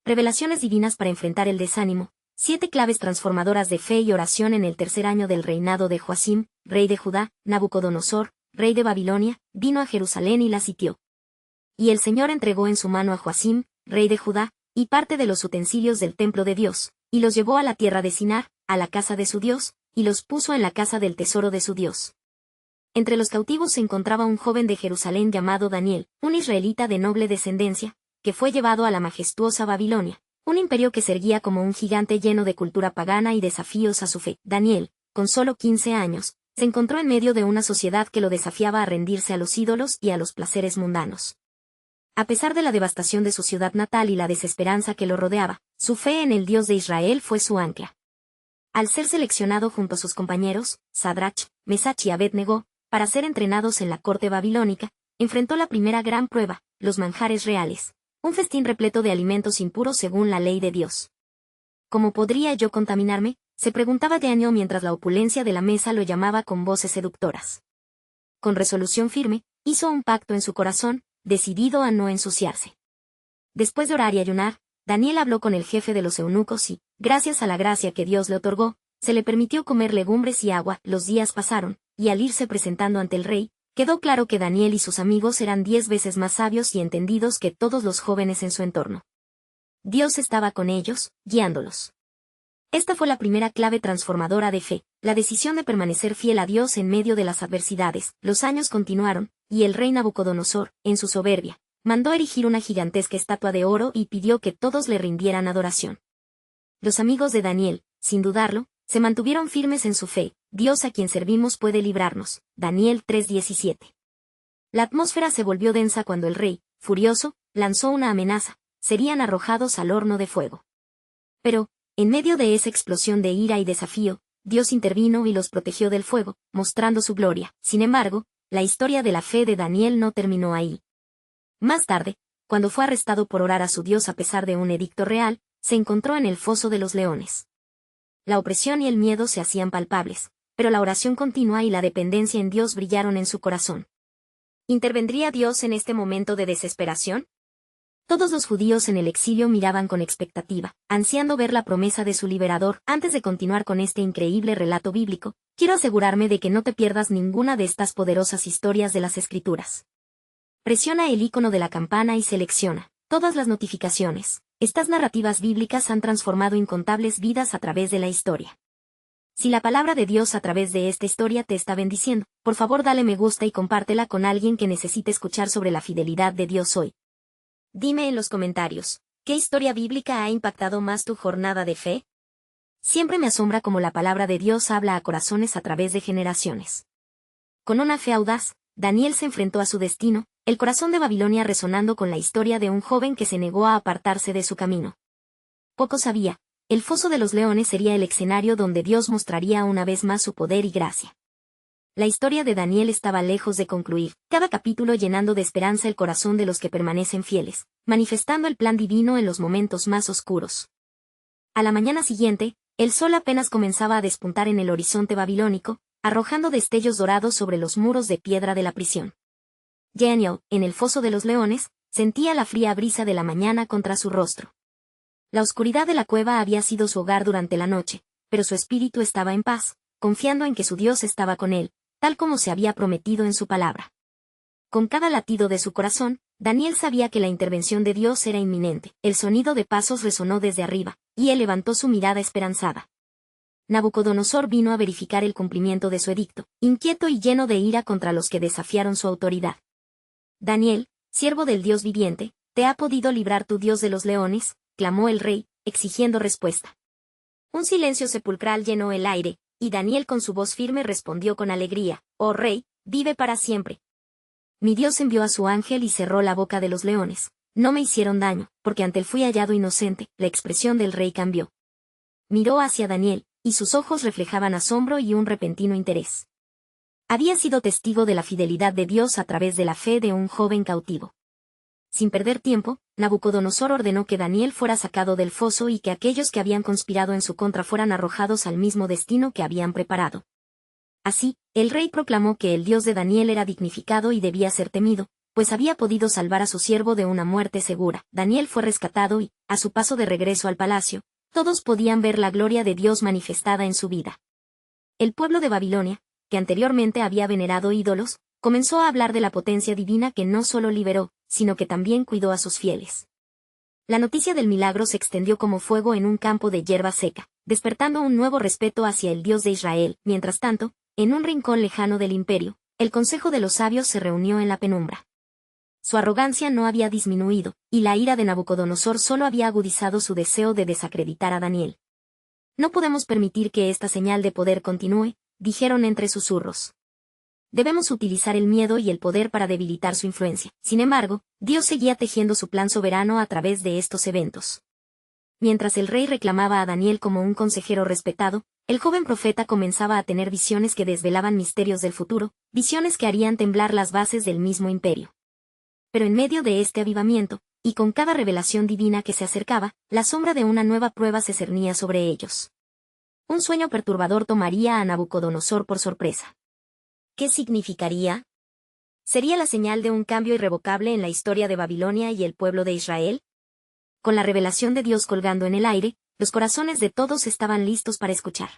Revelaciones divinas para enfrentar el desánimo. 7 claves transformadoras de fe y oración en el tercer año del reinado de Joacim, rey de Judá. Nabucodonosor, rey de Babilonia, vino a Jerusalén y la sitió. Y el Señor entregó en su mano a Joacim, rey de Judá, y parte de los utensilios del templo de Dios, y los llevó a la tierra de Sinar, a la casa de su Dios, y los puso en la casa del tesoro de su Dios. Entre los cautivos se encontraba un joven de Jerusalén llamado Daniel, un israelita de noble descendencia, que fue llevado a la majestuosa Babilonia, un imperio que se erguía como un gigante lleno de cultura pagana y desafíos a su fe. Daniel, con solo 15 años, se encontró en medio de una sociedad que lo desafiaba a rendirse a los ídolos y a los placeres mundanos. A pesar de la devastación de su ciudad natal y la desesperanza que lo rodeaba, su fe en el Dios de Israel fue su ancla. Al ser seleccionado junto a sus compañeros, Sadrach, Mesach y Abed-Negó, para ser entrenados en la corte babilónica, enfrentó la primera gran prueba, los manjares reales, un festín repleto de alimentos impuros según la ley de Dios. ¿Cómo podría yo contaminarme?, se preguntaba Daniel mientras la opulencia de la mesa lo llamaba con voces seductoras. Con resolución firme, hizo un pacto en su corazón, decidido a no ensuciarse. Después de orar y ayunar, Daniel habló con el jefe de los eunucos y, gracias a la gracia que Dios le otorgó, se le permitió comer legumbres y agua. Los días pasaron, y al irse presentando ante el rey, quedó claro que Daniel y sus amigos eran 10 veces más sabios y entendidos que todos los jóvenes en su entorno. Dios estaba con ellos, guiándolos. Esta fue la primera clave transformadora de fe, la decisión de permanecer fiel a Dios en medio de las adversidades. Los años continuaron, y el rey Nabucodonosor, en su soberbia, mandó erigir una gigantesca estatua de oro y pidió que todos le rindieran adoración. Los amigos de Daniel, sin dudarlo, se mantuvieron firmes en su fe. Dios a quien servimos puede librarnos. Daniel 3:17. La atmósfera se volvió densa cuando el rey, furioso, lanzó una amenaza: serían arrojados al horno de fuego. Pero, en medio de esa explosión de ira y desafío, Dios intervino y los protegió del fuego, mostrando su gloria. Sin embargo, la historia de la fe de Daniel no terminó ahí. Más tarde, cuando fue arrestado por orar a su Dios a pesar de un edicto real, se encontró en el foso de los leones. La opresión y el miedo se hacían palpables, pero la oración continua y la dependencia en Dios brillaron en su corazón. ¿Intervendría Dios en este momento de desesperación? Todos los judíos en el exilio miraban con expectativa, ansiando ver la promesa de su liberador. Antes de continuar con este increíble relato bíblico, quiero asegurarme de que no te pierdas ninguna de estas poderosas historias de las Escrituras. Presiona el icono de la campana y selecciona todas las notificaciones. Estas narrativas bíblicas han transformado incontables vidas a través de la historia. Si la palabra de Dios a través de esta historia te está bendiciendo, por favor dale me gusta y compártela con alguien que necesite escuchar sobre la fidelidad de Dios hoy. Dime en los comentarios, ¿qué historia bíblica ha impactado más tu jornada de fe? Siempre me asombra cómo la palabra de Dios habla a corazones a través de generaciones. Con una fe audaz, Daniel se enfrentó a su destino, el corazón de Babilonia resonando con la historia de un joven que se negó a apartarse de su camino. Poco sabía, el foso de los leones sería el escenario donde Dios mostraría una vez más su poder y gracia. La historia de Daniel estaba lejos de concluir, cada capítulo llenando de esperanza el corazón de los que permanecen fieles, manifestando el plan divino en los momentos más oscuros. A la mañana siguiente, el sol apenas comenzaba a despuntar en el horizonte babilónico, arrojando destellos dorados sobre los muros de piedra de la prisión. Daniel, en el foso de los leones, sentía la fría brisa de la mañana contra su rostro. La oscuridad de la cueva había sido su hogar durante la noche, pero su espíritu estaba en paz, confiando en que su Dios estaba con él, tal como se había prometido en su palabra. Con cada latido de su corazón, Daniel sabía que la intervención de Dios era inminente. El sonido de pasos resonó desde arriba, y él levantó su mirada esperanzada. Nabucodonosor vino a verificar el cumplimiento de su edicto, inquieto y lleno de ira contra los que desafiaron su autoridad. Daniel, siervo del Dios viviente, ¿te ha podido librar tu Dios de los leones?, clamó el rey, exigiendo respuesta. Un silencio sepulcral llenó el aire, y Daniel con su voz firme respondió con alegría: «Oh rey, vive para siempre. Mi Dios envió a su ángel y cerró la boca de los leones. No me hicieron daño, porque ante él fui hallado inocente». La expresión del rey cambió. Miró hacia Daniel, y sus ojos reflejaban asombro y un repentino interés. Había sido testigo de la fidelidad de Dios a través de la fe de un joven cautivo. Sin perder tiempo, Nabucodonosor ordenó que Daniel fuera sacado del foso y que aquellos que habían conspirado en su contra fueran arrojados al mismo destino que habían preparado. Así, el rey proclamó que el Dios de Daniel era dignificado y debía ser temido, pues había podido salvar a su siervo de una muerte segura. Daniel fue rescatado y, a su paso de regreso al palacio, todos podían ver la gloria de Dios manifestada en su vida. El pueblo de Babilonia, que anteriormente había venerado ídolos, comenzó a hablar de la potencia divina que no solo liberó, sino que también cuidó a sus fieles. La noticia del milagro se extendió como fuego en un campo de hierba seca, despertando un nuevo respeto hacia el Dios de Israel. Mientras tanto, en un rincón lejano del imperio, el consejo de los sabios se reunió en la penumbra. Su arrogancia no había disminuido, y la ira de Nabucodonosor solo había agudizado su deseo de desacreditar a Daniel. No podemos permitir que esta señal de poder continúe, dijeron entre susurros. Debemos utilizar el miedo y el poder para debilitar su influencia. Sin embargo, Dios seguía tejiendo su plan soberano a través de estos eventos. Mientras el rey reclamaba a Daniel como un consejero respetado, el joven profeta comenzaba a tener visiones que desvelaban misterios del futuro, visiones que harían temblar las bases del mismo imperio. Pero en medio de este avivamiento, y con cada revelación divina que se acercaba, la sombra de una nueva prueba se cernía sobre ellos. Un sueño perturbador tomaría a Nabucodonosor por sorpresa. ¿Qué significaría? ¿Sería la señal de un cambio irrevocable en la historia de Babilonia y el pueblo de Israel? Con la revelación de Dios colgando en el aire, los corazones de todos estaban listos para escuchar.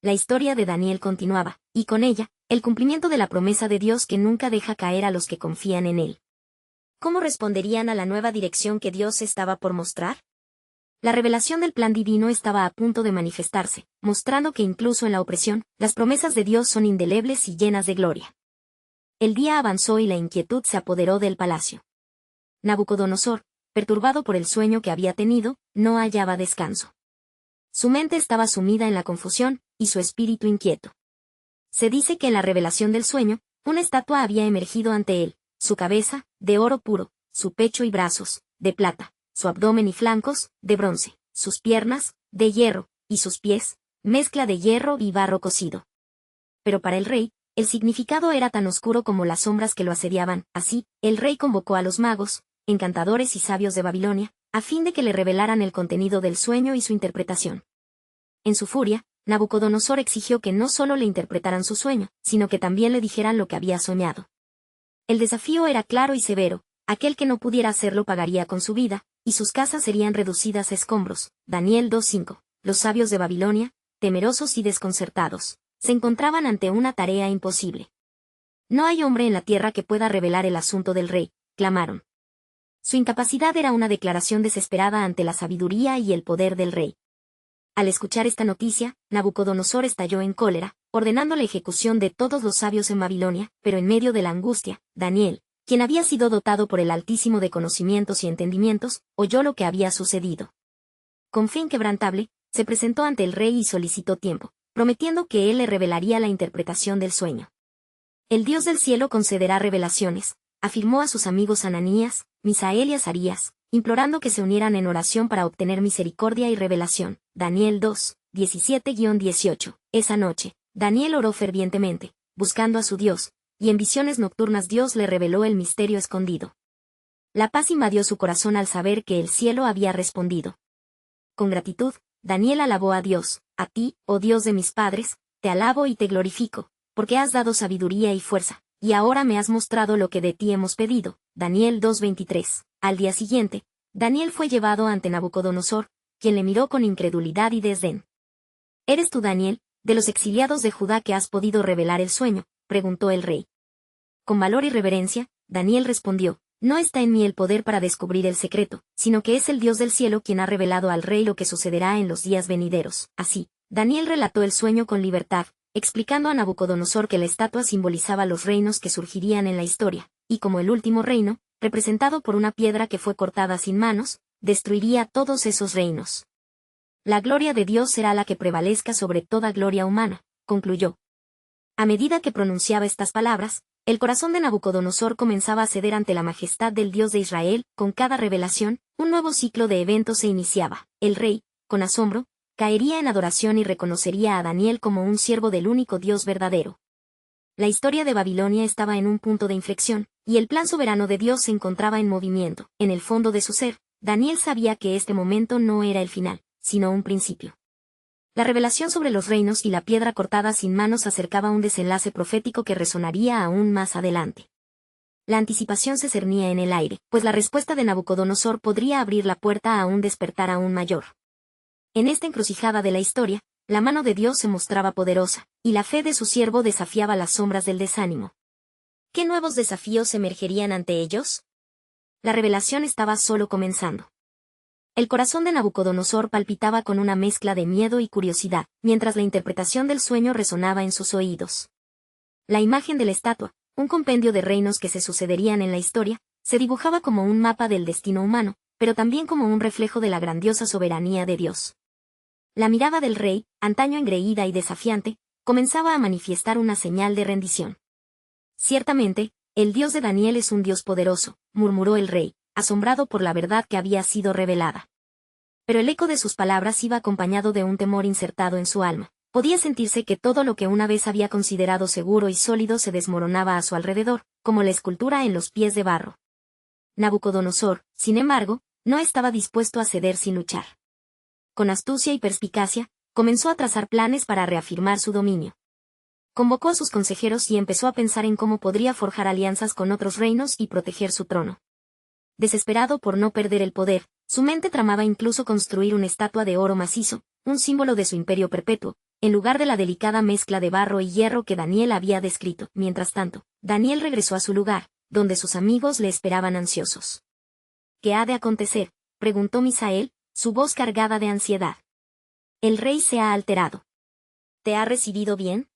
La historia de Daniel continuaba, y con ella, el cumplimiento de la promesa de Dios que nunca deja caer a los que confían en Él. ¿Cómo responderían a la nueva dirección que Dios estaba por mostrar? La revelación del plan divino estaba a punto de manifestarse, mostrando que incluso en la opresión, las promesas de Dios son indelebles y llenas de gloria. El día avanzó y la inquietud se apoderó del palacio. Nabucodonosor, perturbado por el sueño que había tenido, no hallaba descanso. Su mente estaba sumida en la confusión, y su espíritu inquieto. Se dice que en la revelación del sueño, una estatua había emergido ante él, su cabeza, de oro puro, su pecho y brazos, de plata, su abdomen y flancos, de bronce, sus piernas, de hierro, y sus pies, mezcla de hierro y barro cocido. Pero para el rey, el significado era tan oscuro como las sombras que lo asediaban. Así, el rey convocó a los magos, encantadores y sabios de Babilonia, a fin de que le revelaran el contenido del sueño y su interpretación. En su furia, Nabucodonosor exigió que no solo le interpretaran su sueño, sino que también le dijeran lo que había soñado. El desafío era claro y severo: aquel que no pudiera hacerlo pagaría con su vida, y sus casas serían reducidas a escombros. Daniel 2:5. Los sabios de Babilonia, temerosos y desconcertados, se encontraban ante una tarea imposible. No hay hombre en la tierra que pueda revelar el asunto del rey, clamaron. Su incapacidad era una declaración desesperada ante la sabiduría y el poder del rey. Al escuchar esta noticia, Nabucodonosor estalló en cólera, ordenando la ejecución de todos los sabios en Babilonia, pero en medio de la angustia, Daniel, quien había sido dotado por el Altísimo de conocimientos y entendimientos, oyó lo que había sucedido. Con fe inquebrantable, se presentó ante el rey y solicitó tiempo, prometiendo que él le revelaría la interpretación del sueño. El Dios del cielo concederá revelaciones, afirmó a sus amigos Ananías, Misael y Azarías, implorando que se unieran en oración para obtener misericordia y revelación. Daniel 2, 17-18. Esa noche, Daniel oró fervientemente, buscando a su Dios, y en visiones nocturnas Dios le reveló el misterio escondido. La paz invadió su corazón al saber que el cielo había respondido. Con gratitud, Daniel alabó a Dios: a ti, oh Dios de mis padres, te alabo y te glorifico, porque has dado sabiduría y fuerza, y ahora me has mostrado lo que de ti hemos pedido. Daniel 2:23. Al día siguiente, Daniel fue llevado ante Nabucodonosor, quien le miró con incredulidad y desdén. ¿Eres tú, Daniel, de los exiliados de Judá, que has podido revelar el sueño?, preguntó el rey. Con valor y reverencia, Daniel respondió: no está en mí el poder para descubrir el secreto, sino que es el Dios del cielo quien ha revelado al rey lo que sucederá en los días venideros. Así, Daniel relató el sueño con libertad, explicando a Nabucodonosor que la estatua simbolizaba los reinos que surgirían en la historia, y como el último reino, representado por una piedra que fue cortada sin manos, destruiría todos esos reinos. La gloria de Dios será la que prevalezca sobre toda gloria humana, concluyó. A medida que pronunciaba estas palabras, el corazón de Nabucodonosor comenzaba a ceder ante la majestad del Dios de Israel. Con cada revelación, un nuevo ciclo de eventos se iniciaba. El rey, con asombro, caería en adoración y reconocería a Daniel como un siervo del único Dios verdadero. La historia de Babilonia estaba en un punto de inflexión, y el plan soberano de Dios se encontraba en movimiento. En el fondo de su ser, Daniel sabía que este momento no era el final, sino un principio. La revelación sobre los reinos y la piedra cortada sin manos acercaba un desenlace profético que resonaría aún más adelante. La anticipación se cernía en el aire, pues la respuesta de Nabucodonosor podría abrir la puerta a un despertar aún mayor. En esta encrucijada de la historia, la mano de Dios se mostraba poderosa, y la fe de su siervo desafiaba las sombras del desánimo. ¿Qué nuevos desafíos emergerían ante ellos? La revelación estaba solo comenzando. El corazón de Nabucodonosor palpitaba con una mezcla de miedo y curiosidad, mientras la interpretación del sueño resonaba en sus oídos. La imagen de la estatua, un compendio de reinos que se sucederían en la historia, se dibujaba como un mapa del destino humano, pero también como un reflejo de la grandiosa soberanía de Dios. La mirada del rey, antaño engreída y desafiante, comenzaba a manifestar una señal de rendición. Ciertamente, el Dios de Daniel es un Dios poderoso, murmuró el rey, asombrado por la verdad que había sido revelada. Pero el eco de sus palabras iba acompañado de un temor insertado en su alma. Podía sentirse que todo lo que una vez había considerado seguro y sólido se desmoronaba a su alrededor, como la escultura en los pies de barro. Nabucodonosor, sin embargo, no estaba dispuesto a ceder sin luchar. Con astucia y perspicacia, comenzó a trazar planes para reafirmar su dominio. Convocó a sus consejeros y empezó a pensar en cómo podría forjar alianzas con otros reinos y proteger su trono. Desesperado por no perder el poder, su mente tramaba incluso construir una estatua de oro macizo, un símbolo de su imperio perpetuo, en lugar de la delicada mezcla de barro y hierro que Daniel había descrito. Mientras tanto, Daniel regresó a su lugar, donde sus amigos le esperaban ansiosos. ¿Qué ha de acontecer?, preguntó Misael, su voz cargada de ansiedad. El rey se ha alterado. ¿Te ha recibido bien?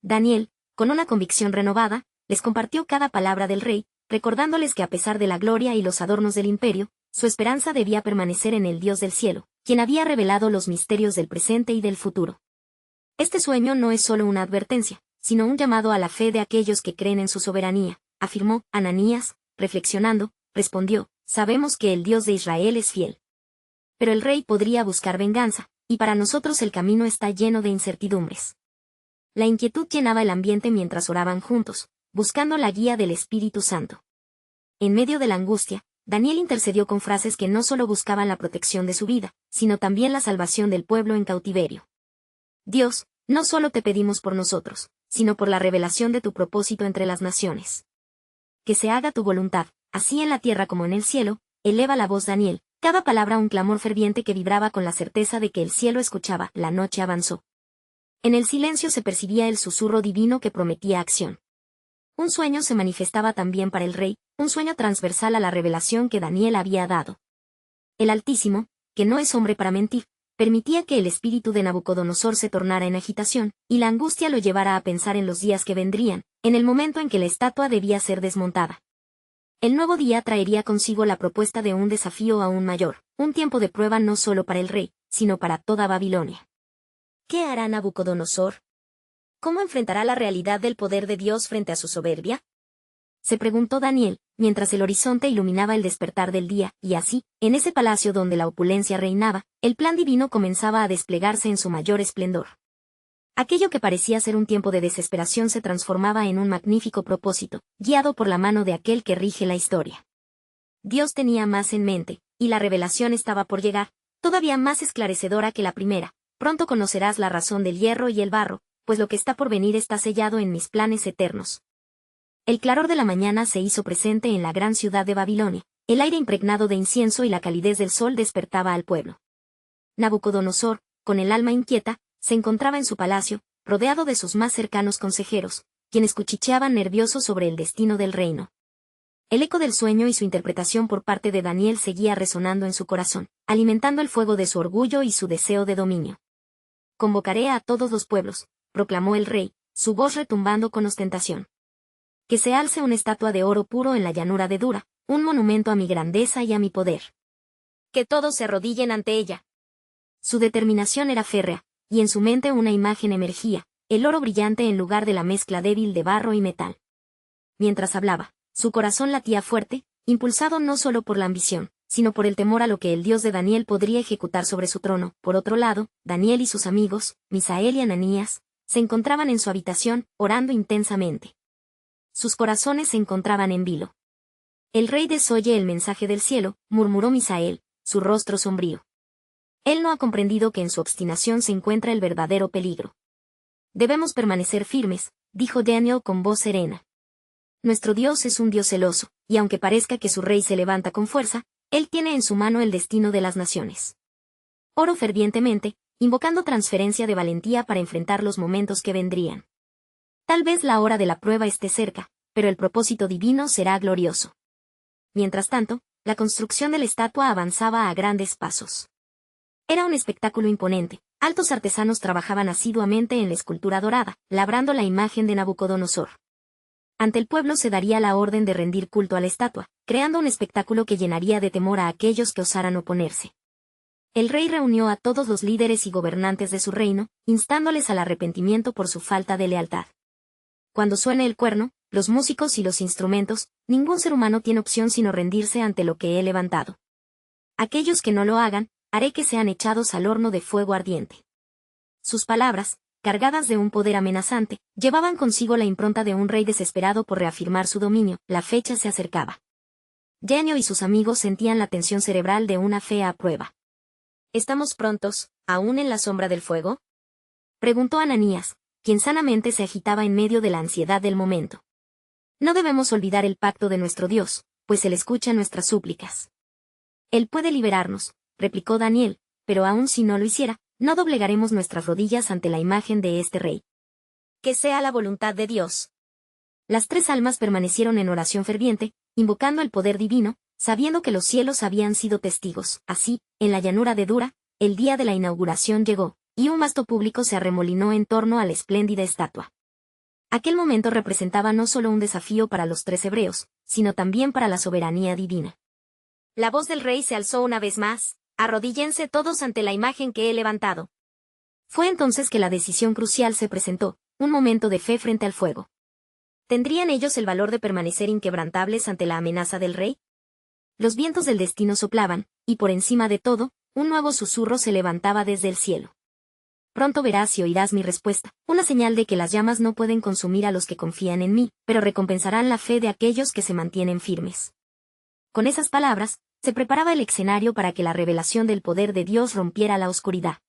Daniel, con una convicción renovada, les compartió cada palabra del rey, recordándoles que a pesar de la gloria y los adornos del imperio, su esperanza debía permanecer en el Dios del cielo, quien había revelado los misterios del presente y del futuro. Este sueño no es solo una advertencia, sino un llamado a la fe de aquellos que creen en su soberanía, afirmó. Ananías, reflexionando, respondió, sabemos que el Dios de Israel es fiel. Pero el rey podría buscar venganza, y para nosotros el camino está lleno de incertidumbres. La inquietud llenaba el ambiente mientras oraban juntos, buscando la guía del Espíritu Santo. En medio de la angustia, Daniel intercedió con frases que no solo buscaban la protección de su vida, sino también la salvación del pueblo en cautiverio. Dios, no solo te pedimos por nosotros, sino por la revelación de tu propósito entre las naciones. Que se haga tu voluntad, así en la tierra como en el cielo, eleva la voz Daniel, cada palabra un clamor ferviente que vibraba con la certeza de que el cielo escuchaba. La noche avanzó. En el silencio se percibía el susurro divino que prometía acción. Un sueño se manifestaba también para el rey, un sueño transversal a la revelación que Daniel había dado. El Altísimo, que no es hombre para mentir, permitía que el espíritu de Nabucodonosor se tornara en agitación, y la angustia lo llevara a pensar en los días que vendrían, en el momento en que la estatua debía ser desmontada. El nuevo día traería consigo la propuesta de un desafío aún mayor, un tiempo de prueba no solo para el rey, sino para toda Babilonia. ¿Qué hará Nabucodonosor? ¿Cómo enfrentará la realidad del poder de Dios frente a su soberbia?, se preguntó Daniel, mientras el horizonte iluminaba el despertar del día, y así, en ese palacio donde la opulencia reinaba, el plan divino comenzaba a desplegarse en su mayor esplendor. Aquello que parecía ser un tiempo de desesperación se transformaba en un magnífico propósito, guiado por la mano de aquel que rige la historia. Dios tenía más en mente, y la revelación estaba por llegar, todavía más esclarecedora que la primera. Pronto conocerás la razón del hierro y el barro, pues lo que está por venir está sellado en mis planes eternos. El claror de la mañana se hizo presente en la gran ciudad de Babilonia, el aire impregnado de incienso y la calidez del sol despertaba al pueblo. Nabucodonosor, con el alma inquieta, se encontraba en su palacio, rodeado de sus más cercanos consejeros, quienes cuchicheaban nerviosos sobre el destino del reino. El eco del sueño y su interpretación por parte de Daniel seguía resonando en su corazón, alimentando el fuego de su orgullo y su deseo de dominio. Convocaré a todos los pueblos, proclamó el rey, su voz retumbando con ostentación. Que se alce una estatua de oro puro en la llanura de Dura, un monumento a mi grandeza y a mi poder. Que todos se arrodillen ante ella. Su determinación era férrea, y en su mente una imagen emergía, el oro brillante en lugar de la mezcla débil de barro y metal. Mientras hablaba, su corazón latía fuerte, impulsado no solo por la ambición, sino por el temor a lo que el Dios de Daniel podría ejecutar sobre su trono. Por otro lado, Daniel y sus amigos, Misael y Ananías, se encontraban en su habitación, orando intensamente. Sus corazones se encontraban en vilo. El rey desoye el mensaje del cielo, murmuró Misael, su rostro sombrío. Él no ha comprendido que en su obstinación se encuentra el verdadero peligro. Debemos permanecer firmes, dijo Daniel con voz serena. Nuestro Dios es un Dios celoso, y aunque parezca que su rey se levanta con fuerza, Él tiene en su mano el destino de las naciones. Oro fervientemente, invocando transferencia de valentía para enfrentar los momentos que vendrían. Tal vez la hora de la prueba esté cerca, pero el propósito divino será glorioso. Mientras tanto, la construcción de la estatua avanzaba a grandes pasos. Era un espectáculo imponente. Altos artesanos trabajaban asiduamente en la escultura dorada, labrando la imagen de Nabucodonosor. Ante el pueblo se daría la orden de rendir culto a la estatua, creando un espectáculo que llenaría de temor a aquellos que osaran oponerse. El rey reunió a todos los líderes y gobernantes de su reino, instándoles al arrepentimiento por su falta de lealtad. Cuando suene el cuerno, los músicos y los instrumentos, ningún ser humano tiene opción sino rendirse ante lo que he levantado. Aquellos que no lo hagan, haré que sean echados al horno de fuego ardiente. Sus palabras, cargadas de un poder amenazante, llevaban consigo la impronta de un rey desesperado por reafirmar su dominio. La fecha se acercaba. Daniel y sus amigos sentían la tensión cerebral de una fe a prueba. ¿Estamos prontos, aún en la sombra del fuego?, preguntó Ananías, quien sanamente se agitaba en medio de la ansiedad del momento. No debemos olvidar el pacto de nuestro Dios, pues Él escucha nuestras súplicas. Él puede liberarnos, replicó Daniel, pero aun si no lo hiciera, no doblegaremos nuestras rodillas ante la imagen de este rey. Que sea la voluntad de Dios. Las tres almas permanecieron en oración ferviente, invocando el poder divino, sabiendo que los cielos habían sido testigos. Así, en la llanura de Dura, el día de la inauguración llegó, y un vasto público se arremolinó en torno a la espléndida estatua. Aquel momento representaba no solo un desafío para los tres hebreos, sino también para la soberanía divina. La voz del rey se alzó una vez más: arrodíllense todos ante la imagen que he levantado. Fue entonces que la decisión crucial se presentó, un momento de fe frente al fuego. ¿Tendrían ellos el valor de permanecer inquebrantables ante la amenaza del rey? Los vientos del destino soplaban, y por encima de todo, un nuevo susurro se levantaba desde el cielo. Pronto verás y oirás mi respuesta, una señal de que las llamas no pueden consumir a los que confían en mí, pero recompensarán la fe de aquellos que se mantienen firmes. Con esas palabras, se preparaba el escenario para que la revelación del poder de Dios rompiera la oscuridad.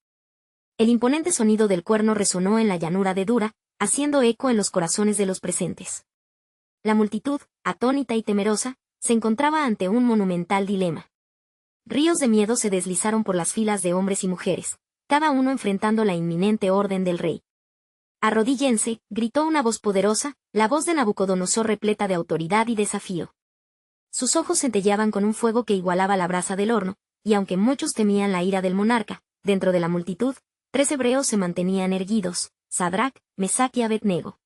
El imponente sonido del cuerno resonó en la llanura de Dura, haciendo eco en los corazones de los presentes. La multitud, atónita y temerosa, se encontraba ante un monumental dilema. Ríos de miedo se deslizaron por las filas de hombres y mujeres, cada uno enfrentando la inminente orden del rey. Arrodíllense, gritó una voz poderosa, la voz de Nabucodonosor repleta de autoridad y desafío. Sus ojos centelleaban con un fuego que igualaba la brasa del horno, y aunque muchos temían la ira del monarca, dentro de la multitud, 3 hebreos se mantenían erguidos: Sadrac, Mesac y Abednego.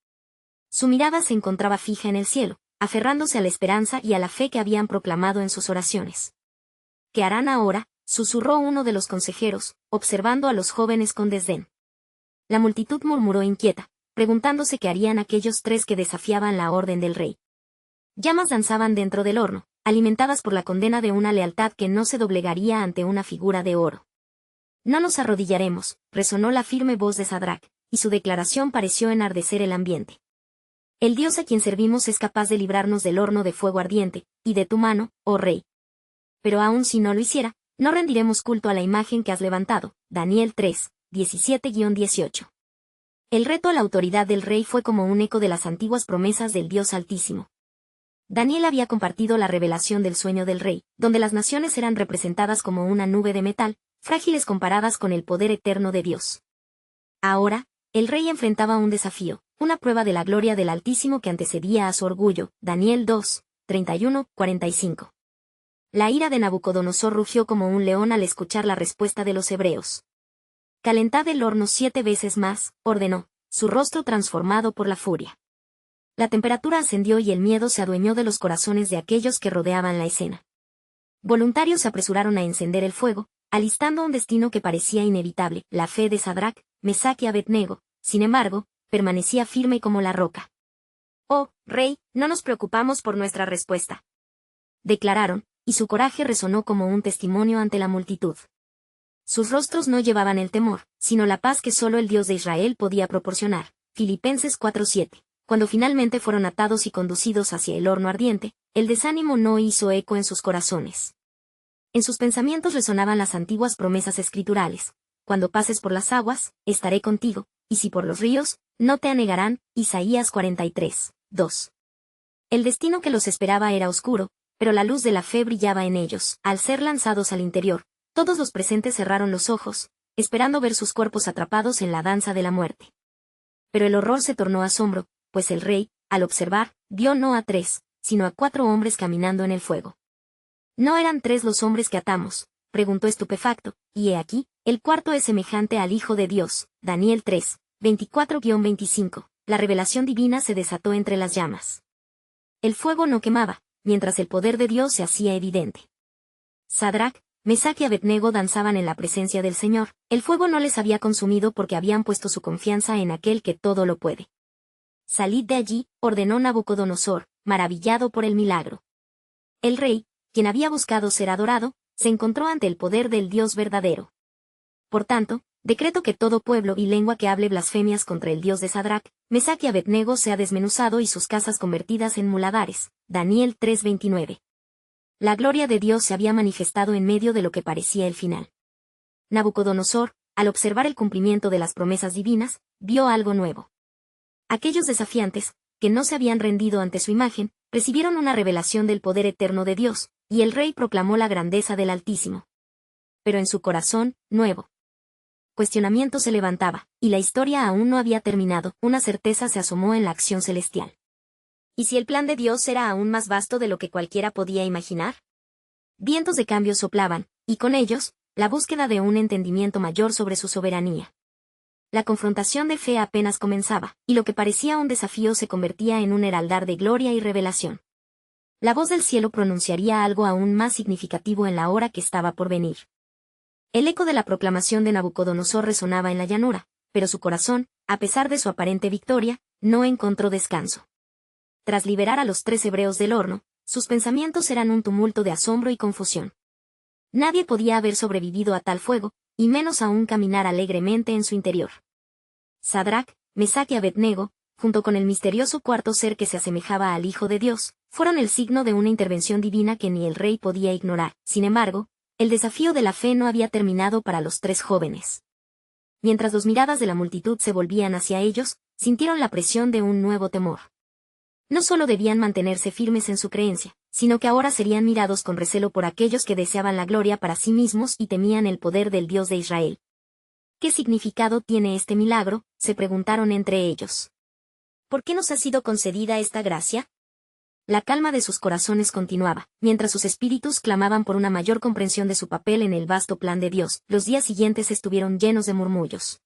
Su mirada se encontraba fija en el cielo, aferrándose a la esperanza y a la fe que habían proclamado en sus oraciones. ¿Qué harán ahora?, susurró uno de los consejeros, observando a los jóvenes con desdén. La multitud murmuró inquieta, preguntándose qué harían aquellos 3 que desafiaban la orden del rey. Llamas danzaban dentro del horno, alimentadas por la condena de una lealtad que no se doblegaría ante una figura de oro. No nos arrodillaremos, resonó la firme voz de Sadrac, y su declaración pareció enardecer el ambiente. El Dios a quien servimos es capaz de librarnos del horno de fuego ardiente, y de tu mano, oh rey. Pero aun si no lo hiciera, no rendiremos culto a la imagen que has levantado. Daniel 3, 17-18. El reto a la autoridad del rey fue como un eco de las antiguas promesas del Dios Altísimo. Daniel había compartido la revelación del sueño del rey, donde las naciones eran representadas como una nube de metal, frágiles comparadas con el poder eterno de Dios. Ahora, el rey enfrentaba un desafío, una prueba de la gloria del Altísimo que antecedía a su orgullo. Daniel 2, 31-45. La ira de Nabucodonosor rugió como un león al escuchar la respuesta de los hebreos. Calentad el horno 7 veces más, ordenó, su rostro transformado por la furia. La temperatura ascendió y el miedo se adueñó de los corazones de aquellos que rodeaban la escena. Voluntarios se apresuraron a encender el fuego, alistando un destino que parecía inevitable. La fe de Sadrac, Mesac y Abednego, sin embargo, permanecía firme como la roca. «Oh, rey, no nos preocupamos por nuestra respuesta», declararon, y su coraje resonó como un testimonio ante la multitud. Sus rostros no llevaban el temor, sino la paz que solo el Dios de Israel podía proporcionar. Filipenses 4:7. Cuando finalmente fueron atados y conducidos hacia el horno ardiente, el desánimo no hizo eco en sus corazones. En sus pensamientos resonaban las antiguas promesas escriturales: cuando pases por las aguas, estaré contigo, y si por los ríos, no te anegarán. Isaías 43, 2. El destino que los esperaba era oscuro, pero la luz de la fe brillaba en ellos. Al ser lanzados al interior, todos los presentes cerraron los ojos, esperando ver sus cuerpos atrapados en la danza de la muerte. Pero el horror se tornó asombro, pues el rey, al observar, vio no a 3, sino a 4 hombres caminando en el fuego. ¿No eran 3 los hombres que atamos?, preguntó estupefacto, y he aquí, el cuarto es semejante al Hijo de Dios. Daniel 3, 24-25. La revelación divina se desató entre las llamas. El fuego no quemaba, mientras el poder de Dios se hacía evidente. Sadrac, Mesac y Abednego danzaban en la presencia del Señor. El fuego no les había consumido porque habían puesto su confianza en aquel que todo lo puede. Salid de allí, ordenó Nabucodonosor, maravillado por el milagro. El rey, quien había buscado ser adorado, se encontró ante el poder del Dios verdadero. Por tanto, decreto que todo pueblo y lengua que hable blasfemias contra el Dios de Sadrac, Mesac y Abednego sea desmenuzado y sus casas convertidas en muladares. Daniel 3:29. La gloria de Dios se había manifestado en medio de lo que parecía el final. Nabucodonosor, al observar el cumplimiento de las promesas divinas, vio algo nuevo. Aquellos desafiantes, que no se habían rendido ante su imagen, recibieron una revelación del poder eterno de Dios, y el rey proclamó la grandeza del Altísimo. Pero en su corazón, nuevo cuestionamiento se levantaba, y la historia aún no había terminado. Una certeza se asomó en la acción celestial. ¿Y si el plan de Dios era aún más vasto de lo que cualquiera podía imaginar? Vientos de cambio soplaban, y con ellos, la búsqueda de un entendimiento mayor sobre su soberanía. La confrontación de fe apenas comenzaba, y lo que parecía un desafío se convertía en un heraldar de gloria y revelación. La voz del cielo pronunciaría algo aún más significativo en la hora que estaba por venir. El eco de la proclamación de Nabucodonosor resonaba en la llanura, pero su corazón, a pesar de su aparente victoria, no encontró descanso. Tras liberar a los 3 hebreos del horno, sus pensamientos eran un tumulto de asombro y confusión. Nadie podía haber sobrevivido a tal fuego, y menos aún caminar alegremente en su interior. Sadrac, Mesac y Abednego, junto con el misterioso cuarto ser que se asemejaba al Hijo de Dios, fueron el signo de una intervención divina que ni el rey podía ignorar. Sin embargo, el desafío de la fe no había terminado para los 3 jóvenes. Mientras las miradas de la multitud se volvían hacia ellos, sintieron la presión de un nuevo temor. No solo debían mantenerse firmes en su creencia, sino que ahora serían mirados con recelo por aquellos que deseaban la gloria para sí mismos y temían el poder del Dios de Israel. ¿Qué significado tiene este milagro?, se preguntaron entre ellos. ¿Por qué nos ha sido concedida esta gracia? La calma de sus corazones continuaba, mientras sus espíritus clamaban por una mayor comprensión de su papel en el vasto plan de Dios. Los días siguientes estuvieron llenos de murmullos.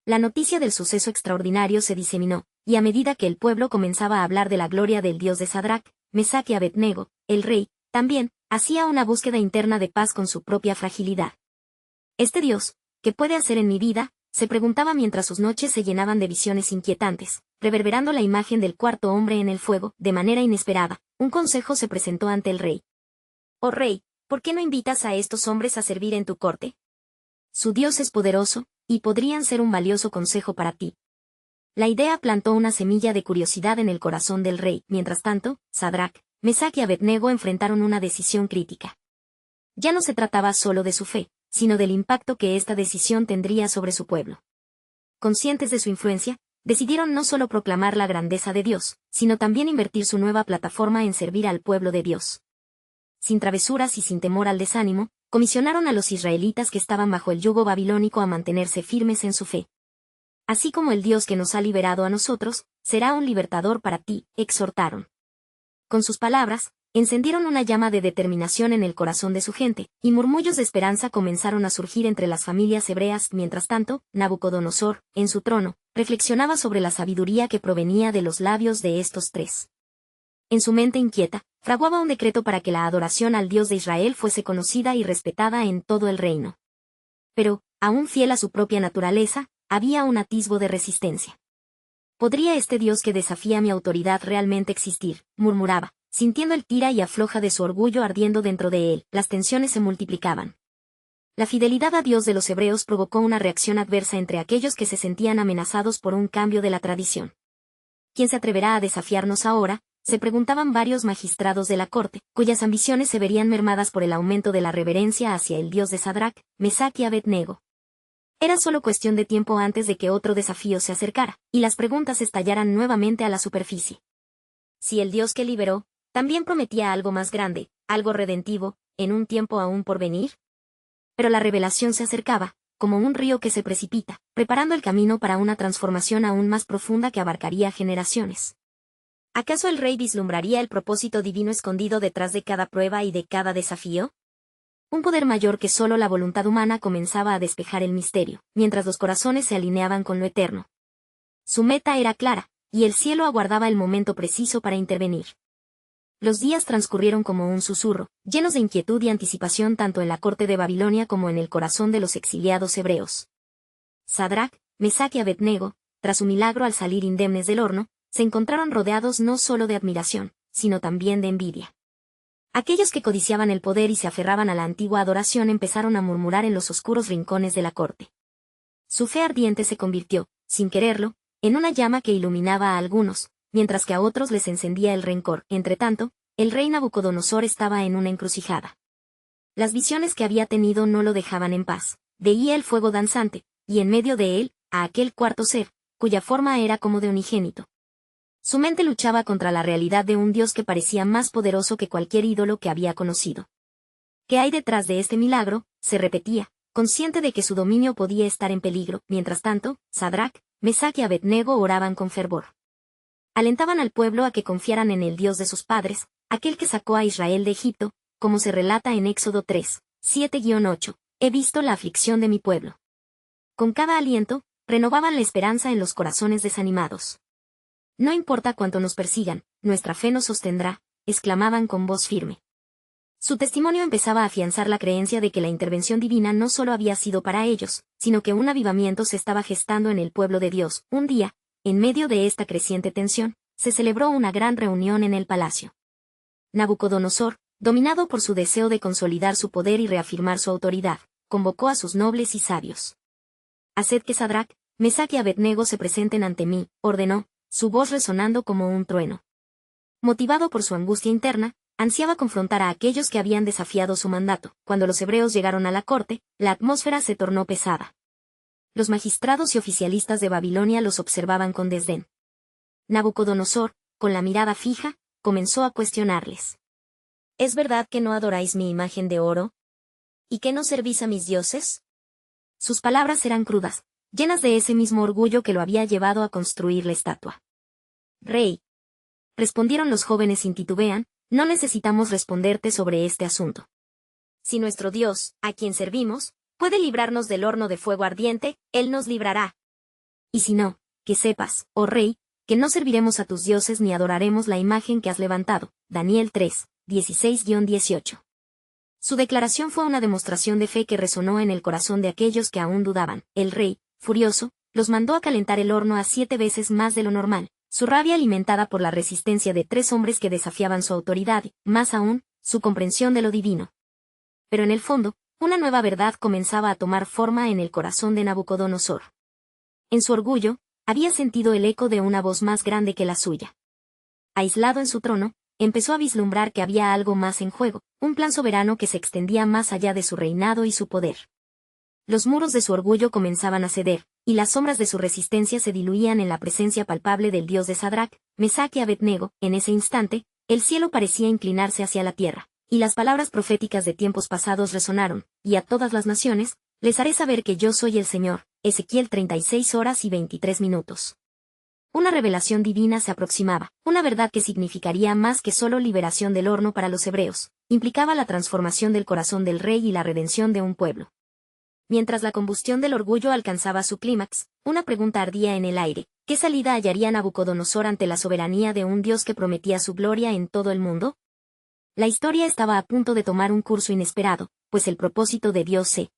La noticia del suceso extraordinario se diseminó, y a medida que el pueblo comenzaba a hablar de la gloria del Dios de Sadrac, Mesac y Abednego, el rey, también, hacía una búsqueda interna de paz con su propia fragilidad. Este Dios, ¿qué puede hacer en mi vida?, se preguntaba mientras sus noches se llenaban de visiones inquietantes, reverberando la imagen del cuarto hombre en el fuego. De manera inesperada, un consejo se presentó ante el rey. «Oh rey, ¿por qué no invitas a estos hombres a servir en tu corte? Su Dios es poderoso, y podrían ser un valioso consejo para ti». La idea plantó una semilla de curiosidad en el corazón del rey. Mientras tanto, Sadrac, Mesac y Abednego enfrentaron una decisión crítica. Ya no se trataba solo de su fe, sino del impacto que esta decisión tendría sobre su pueblo. Conscientes de su influencia, decidieron no solo proclamar la grandeza de Dios, sino también invertir su nueva plataforma en servir al pueblo de Dios. Sin travesuras y sin temor al desánimo, comisionaron a los israelitas que estaban bajo el yugo babilónico a mantenerse firmes en su fe. Así como el Dios que nos ha liberado a nosotros, será un libertador para ti, exhortaron. Con sus palabras, encendieron una llama de determinación en el corazón de su gente, y murmullos de esperanza comenzaron a surgir entre las familias hebreas. Mientras tanto, Nabucodonosor, en su trono, reflexionaba sobre la sabiduría que provenía de los labios de estos 3. En su mente inquieta, fraguaba un decreto para que la adoración al Dios de Israel fuese conocida y respetada en todo el reino. Pero, aún fiel a su propia naturaleza, había un atisbo de resistencia. ¿Podría este Dios que desafía mi autoridad realmente existir?, murmuraba, sintiendo el tira y afloja de su orgullo ardiendo dentro de él. Las tensiones se multiplicaban. La fidelidad a Dios de los hebreos provocó una reacción adversa entre aquellos que se sentían amenazados por un cambio de la tradición. ¿Quién se atreverá a desafiarnos ahora?, se preguntaban varios magistrados de la corte, cuyas ambiciones se verían mermadas por el aumento de la reverencia hacia el Dios de Sadrac, Mesac y Abednego. Era solo cuestión de tiempo antes de que otro desafío se acercara, y las preguntas estallaran nuevamente a la superficie. si el Dios que liberó, también prometía algo más grande, algo redentivo, en un tiempo aún por venir? Pero la revelación se acercaba, como un río que se precipita, preparando el camino para una transformación aún más profunda que abarcaría generaciones. ¿Acaso el rey vislumbraría el propósito divino escondido detrás de cada prueba y de cada desafío? Un poder mayor que solo la voluntad humana comenzaba a despejar el misterio, mientras los corazones se alineaban con lo eterno. Su meta era clara, y el cielo aguardaba el momento preciso para intervenir. Los días transcurrieron como un susurro, llenos de inquietud y anticipación tanto en la corte de Babilonia como en el corazón de los exiliados hebreos. Sadrac, Mesac y Abednego, tras su milagro al salir indemnes del horno, se encontraron rodeados no solo de admiración, sino también de envidia. Aquellos que codiciaban el poder y se aferraban a la antigua adoración empezaron a murmurar en los oscuros rincones de la corte. Su fe ardiente se convirtió, sin quererlo, en una llama que iluminaba a algunos, mientras que a otros les encendía el rencor. Entretanto, el rey Nabucodonosor estaba en una encrucijada. Las visiones que había tenido no lo dejaban en paz. Veía el fuego danzante, y en medio de él, a aquel cuarto ser, cuya forma era como de unigénito. Su mente luchaba contra la realidad de un Dios que parecía más poderoso que cualquier ídolo que había conocido. ¿Qué hay detrás de este milagro?, se repetía, consciente de que su dominio podía estar en peligro. Mientras tanto, Sadrac, Mesac y Abednego oraban con fervor. Alentaban al pueblo a que confiaran en el Dios de sus padres, aquel que sacó a Israel de Egipto, como se relata en Éxodo 3, 7-8, he visto la aflicción de mi pueblo. Con cada aliento, renovaban la esperanza en los corazones desanimados. No importa cuánto nos persigan, nuestra fe nos sostendrá, exclamaban con voz firme. Su testimonio empezaba a afianzar la creencia de que la intervención divina no solo había sido para ellos, sino que un avivamiento se estaba gestando en el pueblo de Dios. Un día, en medio de esta creciente tensión, se celebró una gran reunión en el palacio. Nabucodonosor, dominado por su deseo de consolidar su poder y reafirmar su autoridad, convocó a sus nobles y sabios. Haced que Sadrac, Mesac y Abednego se presenten ante mí, ordenó, su voz resonando como un trueno. Motivado por su angustia interna, ansiaba confrontar a aquellos que habían desafiado su mandato. Cuando los hebreos llegaron a la corte, la atmósfera se tornó pesada. Los magistrados y oficialistas de Babilonia los observaban con desdén. Nabucodonosor, con la mirada fija, comenzó a cuestionarles. ¿Es verdad que no adoráis mi imagen de oro? ¿Y que no servís a mis dioses? Sus palabras eran crudas, llenas de ese mismo orgullo que lo había llevado a construir la estatua. Rey, respondieron los jóvenes sin titubean, no necesitamos responderte sobre este asunto. Si nuestro Dios, a quien servimos, puede librarnos del horno de fuego ardiente, Él nos librará. Y si no, que sepas, oh rey, que no serviremos a tus dioses ni adoraremos la imagen que has levantado. Daniel 3, 16-18. Su declaración fue una demostración de fe que resonó en el corazón de aquellos que aún dudaban. El rey, furioso, los mandó a calentar el horno a 7 veces más de lo normal, su rabia alimentada por la resistencia de 3 hombres que desafiaban su autoridad, más aún, su comprensión de lo divino. Pero en el fondo, una nueva verdad comenzaba a tomar forma en el corazón de Nabucodonosor. En su orgullo, había sentido el eco de una voz más grande que la suya. Aislado en su trono, empezó a vislumbrar que había algo más en juego, un plan soberano que se extendía más allá de su reinado y su poder. Los muros de su orgullo comenzaban a ceder, y las sombras de su resistencia se diluían en la presencia palpable del Dios de Sadrac, Mesac y Abednego. En ese instante, el cielo parecía inclinarse hacia la tierra, y las palabras proféticas de tiempos pasados resonaron, y a todas las naciones, les haré saber que yo soy el Señor. Ezequiel 36:23. Una revelación divina se aproximaba, una verdad que significaría más que solo liberación del horno para los hebreos, implicaba la transformación del corazón del rey y la redención de un pueblo. Mientras la combustión del orgullo alcanzaba su clímax, una pregunta ardía en el aire: ¿qué salida hallaría Nabucodonosor ante la soberanía de un Dios que prometía su gloria en todo el mundo? La historia estaba a punto de tomar un curso inesperado, pues el propósito de Dios se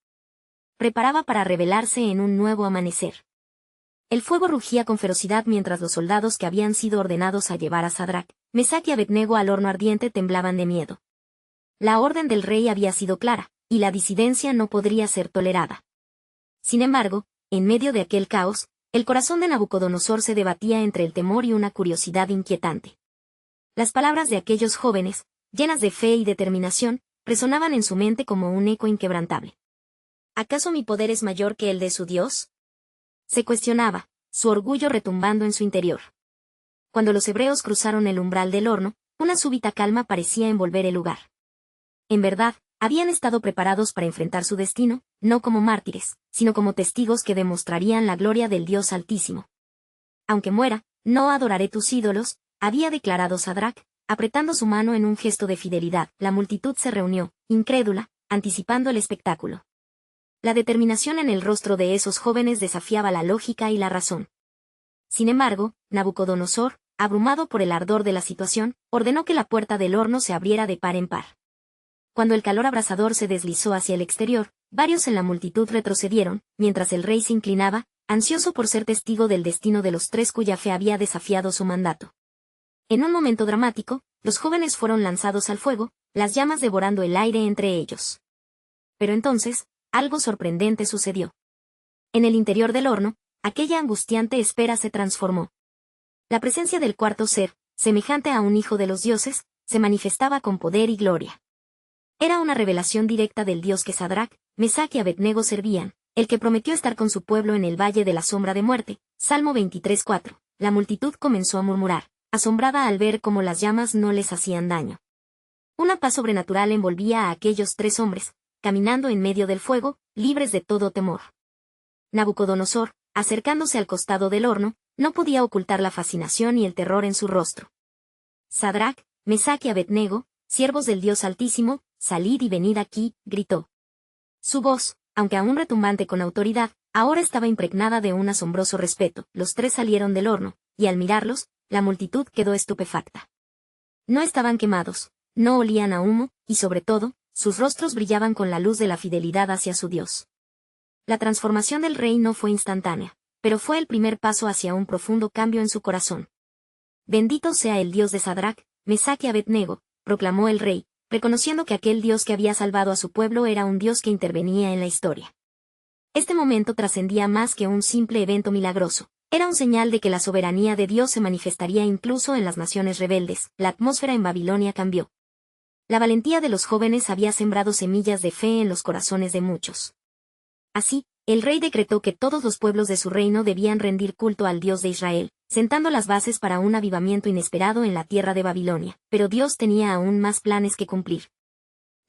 preparaba para revelarse en un nuevo amanecer. El fuego rugía con ferocidad mientras los soldados que habían sido ordenados a llevar a Sadrac, Mesac y Abednego al horno ardiente temblaban de miedo. La orden del rey había sido clara, y la disidencia no podría ser tolerada. Sin embargo, en medio de aquel caos, el corazón de Nabucodonosor se debatía entre el temor y una curiosidad inquietante. Las palabras de aquellos jóvenes, llenas de fe y determinación, resonaban en su mente como un eco inquebrantable. ¿Acaso mi poder es mayor que el de su Dios?, se cuestionaba, su orgullo retumbando en su interior. cuando los hebreos cruzaron el umbral del horno, una súbita calma parecía envolver el lugar. En verdad, habían estado preparados para enfrentar su destino, no como mártires, sino como testigos que demostrarían la gloria del Dios Altísimo. Aunque muera, no adoraré tus ídolos, había declarado Sadrac, apretando su mano en un gesto de fidelidad. La multitud se reunió, incrédula, anticipando el espectáculo. La determinación en el rostro de esos jóvenes desafiaba la lógica y la razón. Sin embargo, Nabucodonosor, abrumado por el ardor de la situación, ordenó que la puerta del horno se abriera de par en par. Cuando el calor abrasador se deslizó hacia el exterior, varios en la multitud retrocedieron, mientras el rey se inclinaba, ansioso por ser testigo del destino de los tres cuya fe había desafiado su mandato. En un momento dramático, los jóvenes fueron lanzados al fuego, las llamas devorando el aire entre ellos. Pero entonces, algo sorprendente sucedió. En el interior del horno, aquella angustiante espera se transformó. La presencia del cuarto ser, semejante a un hijo de los dioses, se manifestaba con poder y gloria. Era una revelación directa del Dios que Sadrac, Mesach y Abednego servían, el que prometió estar con su pueblo en el valle de la sombra de muerte. Salmo 23:4. La multitud comenzó a murmurar, asombrada al ver cómo las llamas no les hacían daño. Una paz sobrenatural envolvía a aquellos tres hombres, caminando en medio del fuego, libres de todo temor. Nabucodonosor, acercándose al costado del horno, no podía ocultar la fascinación y el terror en su rostro. Sadrac, Mesach y Abednego, siervos del Dios Altísimo, salid y venid aquí, gritó. Su voz, aunque aún retumbante con autoridad, ahora estaba impregnada de un asombroso respeto. Los tres salieron del horno, y al mirarlos, la multitud quedó estupefacta. No estaban quemados, no olían a humo, y sobre todo, sus rostros brillaban con la luz de la fidelidad hacia su Dios. La transformación del rey no fue instantánea, pero fue el primer paso hacia un profundo cambio en su corazón. Bendito sea el Dios de Sadrac, Mesach y Abednego, proclamó el rey, reconociendo que aquel Dios que había salvado a su pueblo era un Dios que intervenía en la historia. Este momento trascendía más que un simple evento milagroso. Era un señal de que la soberanía de Dios se manifestaría incluso en las naciones rebeldes. La atmósfera en Babilonia cambió. La valentía de los jóvenes había sembrado semillas de fe en los corazones de muchos. Así, el rey decretó que todos los pueblos de su reino debían rendir culto al Dios de Israel, sentando las bases para un avivamiento inesperado en la tierra de Babilonia. Pero Dios tenía aún más planes que cumplir.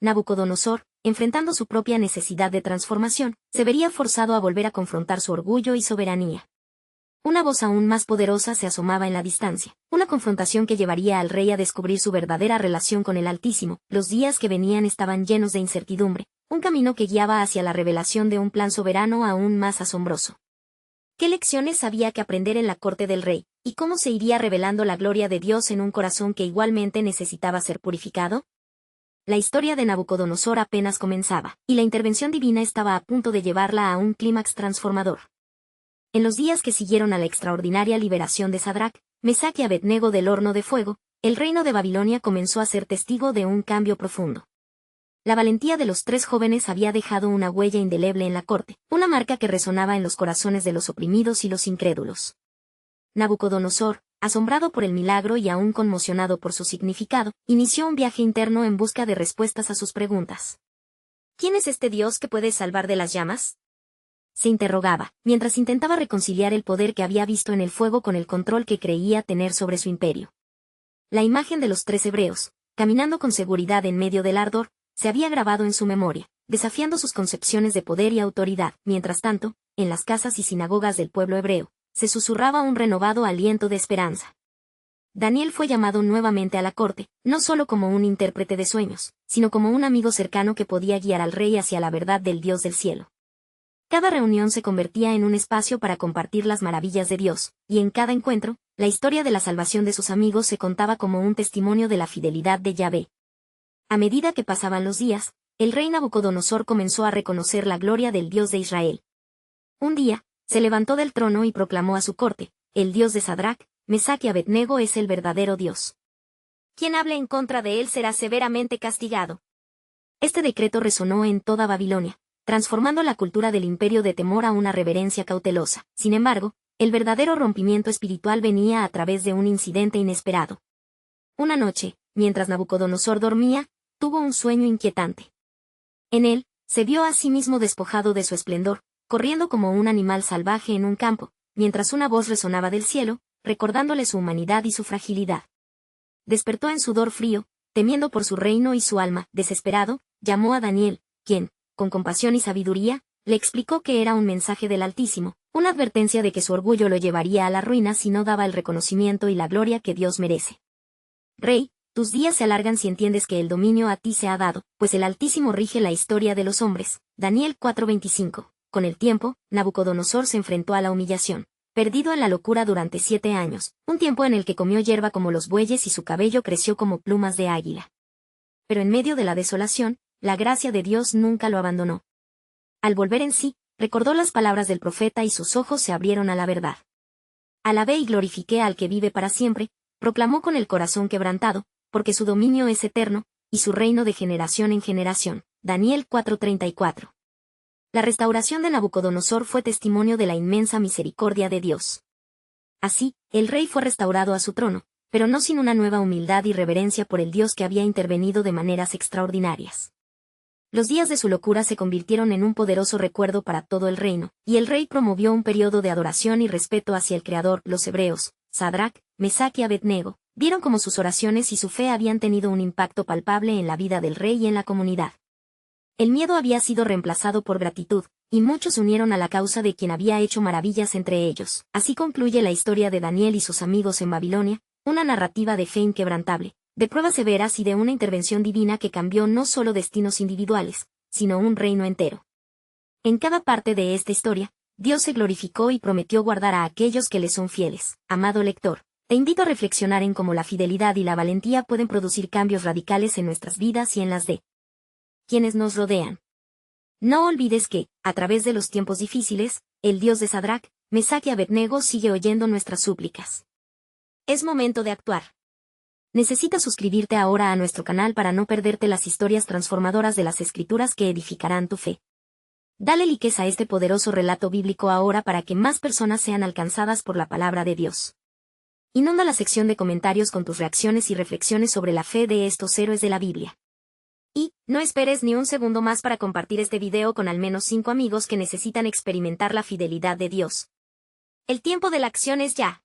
Nabucodonosor, enfrentando su propia necesidad de transformación, se vería forzado a volver a confrontar su orgullo y soberanía. Una voz aún más poderosa se asomaba en la distancia, una confrontación que llevaría al rey a descubrir su verdadera relación con el Altísimo. Los días que venían estaban llenos de incertidumbre, un camino que guiaba hacia la revelación de un plan soberano aún más asombroso. ¿Qué lecciones había que aprender en la corte del rey, y cómo se iría revelando la gloria de Dios en un corazón que igualmente necesitaba ser purificado? La historia de Nabucodonosor apenas comenzaba, y la intervención divina estaba a punto de llevarla a un clímax transformador. En los días que siguieron a la extraordinaria liberación de Sadrac, Mesach y Abednego del horno de fuego, el reino de Babilonia comenzó a ser testigo de un cambio profundo. La valentía de los tres jóvenes había dejado una huella indeleble en la corte, una marca que resonaba en los corazones de los oprimidos y los incrédulos. Nabucodonosor, asombrado por el milagro y aún conmocionado por su significado, inició un viaje interno en busca de respuestas a sus preguntas. ¿Quién es este Dios que puede salvar de las llamas?, se interrogaba, mientras intentaba reconciliar el poder que había visto en el fuego con el control que creía tener sobre su imperio. La imagen de los tres hebreos, caminando con seguridad en medio del ardor, se había grabado en su memoria, desafiando sus concepciones de poder y autoridad. Mientras tanto, en las casas y sinagogas del pueblo hebreo, se susurraba un renovado aliento de esperanza. Daniel fue llamado nuevamente a la corte, no solo como un intérprete de sueños, sino como un amigo cercano que podía guiar al rey hacia la verdad del Dios del cielo. Cada reunión se convertía en un espacio para compartir las maravillas de Dios, y en cada encuentro, la historia de la salvación de sus amigos se contaba como un testimonio de la fidelidad de Yahvé. A medida que pasaban los días, el rey Nabucodonosor comenzó a reconocer la gloria del Dios de Israel. Un día, se levantó del trono y proclamó a su corte: el Dios de Sadrac, Mesach y Abednego es el verdadero Dios. Quien hable en contra de él será severamente castigado. Este decreto resonó en toda Babilonia, transformando la cultura del imperio de temor a una reverencia cautelosa. Sin embargo, el verdadero rompimiento espiritual venía a través de un incidente inesperado. Una noche, mientras Nabucodonosor dormía, tuvo un sueño inquietante. En él, se vio a sí mismo despojado de su esplendor, corriendo como un animal salvaje en un campo, mientras una voz resonaba del cielo: recordándole su humanidad y su fragilidad. Despertó en sudor frío, temiendo por su reino y su alma. Desesperado, llamó a Daniel, quien, con compasión y sabiduría, le explicó que era un mensaje del Altísimo, una advertencia de que su orgullo lo llevaría a la ruina si no daba el reconocimiento y la gloria que Dios merece. Rey, tus días se alargan si entiendes que el dominio a ti se ha dado, pues el Altísimo rige la historia de los hombres. Daniel 4:25. Con el tiempo, Nabucodonosor se enfrentó a la humillación. Perdido en la locura durante 7 años, un tiempo en el que comió hierba como los bueyes y su cabello creció como plumas de águila. Pero en medio de la desolación, la gracia de Dios nunca lo abandonó. Al volver en sí, recordó las palabras del profeta y sus ojos se abrieron a la verdad. Alabé y glorifiqué al que vive para siempre, proclamó con el corazón quebrantado, porque su dominio es eterno, y su reino de generación en generación. Daniel 4:34. La restauración de Nabucodonosor fue testimonio de la inmensa misericordia de Dios. Así, el rey fue restaurado a su trono, pero no sin una nueva humildad y reverencia por el Dios que había intervenido de maneras extraordinarias. Los días de su locura se convirtieron en un poderoso recuerdo para todo el reino, y el rey promovió un periodo de adoración y respeto hacia el Creador. Los hebreos, Sadrac, Mesac y Abednego, vieron cómo sus oraciones y su fe habían tenido un impacto palpable en la vida del rey y en la comunidad. El miedo había sido reemplazado por gratitud, y muchos se unieron a la causa de quien había hecho maravillas entre ellos. Así concluye la historia de Daniel y sus amigos en Babilonia, una narrativa de fe inquebrantable, de pruebas severas y de una intervención divina que cambió no solo destinos individuales, sino un reino entero. En cada parte de esta historia, Dios se glorificó y prometió guardar a aquellos que le son fieles. Amado lector, te invito a reflexionar en cómo la fidelidad y la valentía pueden producir cambios radicales en nuestras vidas y en las de quienes nos rodean. No olvides que, a través de los tiempos difíciles, el Dios de Sadrac, Mesac y Abednego sigue oyendo nuestras súplicas. Es momento de actuar. Necesitas suscribirte ahora a nuestro canal para no perderte las historias transformadoras de las Escrituras que edificarán tu fe. Dale like a este poderoso relato bíblico ahora para que más personas sean alcanzadas por la palabra de Dios. Inunda la sección de comentarios con tus reacciones y reflexiones sobre la fe de estos héroes de la Biblia. Y, no esperes ni un segundo más para compartir este video con al menos 5 amigos que necesitan experimentar la fidelidad de Dios. El tiempo de la acción es ya.